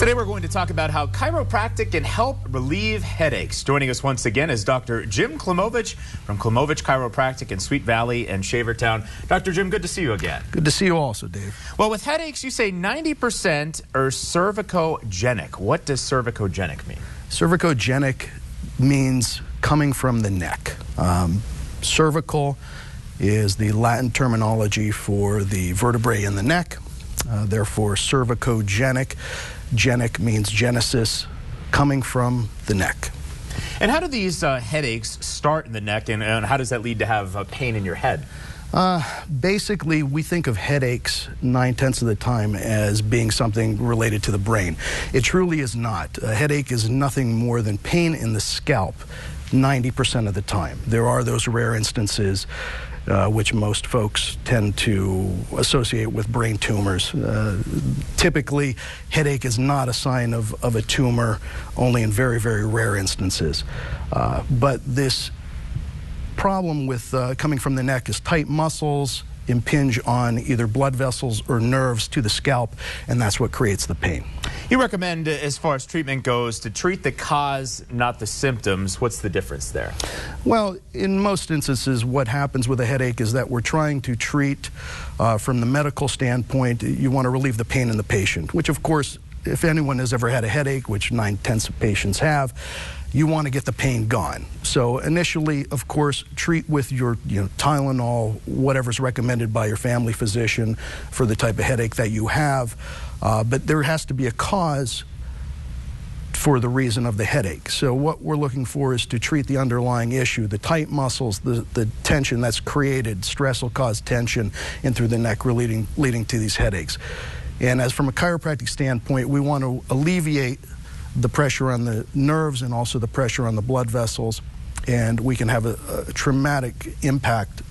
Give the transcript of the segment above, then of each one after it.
Today we're going to talk about how chiropractic can help relieve headaches. Joining us once again is Dr. Jim Kliamovich from Kliamovich Chiropractic in Sweet Valley and Shavertown. Dr. Jim, good to see you again. Good to see you also, Dave. Well, with headaches, you say 90% are cervicogenic. What does cervicogenic mean? Cervicogenic means coming from the neck. Cervical is the Latin terminology for the vertebrae in the neck. Therefore, cervicogenic. Genic means genesis, coming from the neck. And how do these headaches start in the neck, and how does that lead to have pain in your head? Basically, we think of headaches 9/10 of the time as being something related to the brain. It truly is not. A headache is nothing more than pain in the scalp 90% of the time. There are those rare instances which most folks tend to associate with brain tumors. Typically, headache is not a sign of a tumor, only in very, very rare instances. But this problem with coming from the neck is tight muscles impinge on either blood vessels or nerves to the scalp, and that's what creates the pain. You recommend, as far as treatment goes, to treat the cause, not the symptoms. What's the difference there? Well, in most instances, what happens with a headache is that we're trying to treat from the medical standpoint. You want to relieve the pain in the patient, which, of course, if anyone has ever had a headache, which 9/10 of patients have, you want to get the pain gone. So initially, of course, treat with your Tylenol, whatever's recommended by your family physician for the type of headache that you have. But there has to be a cause for the reason of the headache. So what we're looking for is to treat the underlying issue, the tight muscles, the tension that's created. Stress will cause tension in through the neck, leading to these headaches. And as from a chiropractic standpoint, we want to alleviate the pressure on the nerves and also the pressure on the blood vessels, and we can have a traumatic impact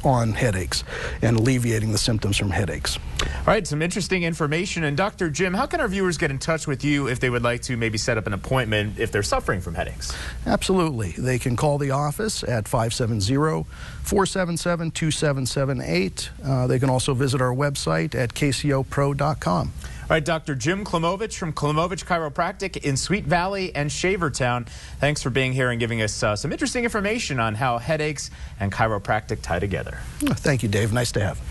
on headaches and alleviating the symptoms from headaches. All right, some interesting information. And Dr. Jim, how can our viewers get in touch with you if they would like to maybe set up an appointment if they're suffering from headaches? Absolutely. They can call the office at 570-477-2778. They can also visit our website at kcopro.com. All right, Dr. Jim Kliamovich from Kliamovich Chiropractic in Sweet Valley and Shavertown. Thanks for being here and giving us some interesting information on how headaches and chiropractic tie together. Thank you, Dave. Nice to have you.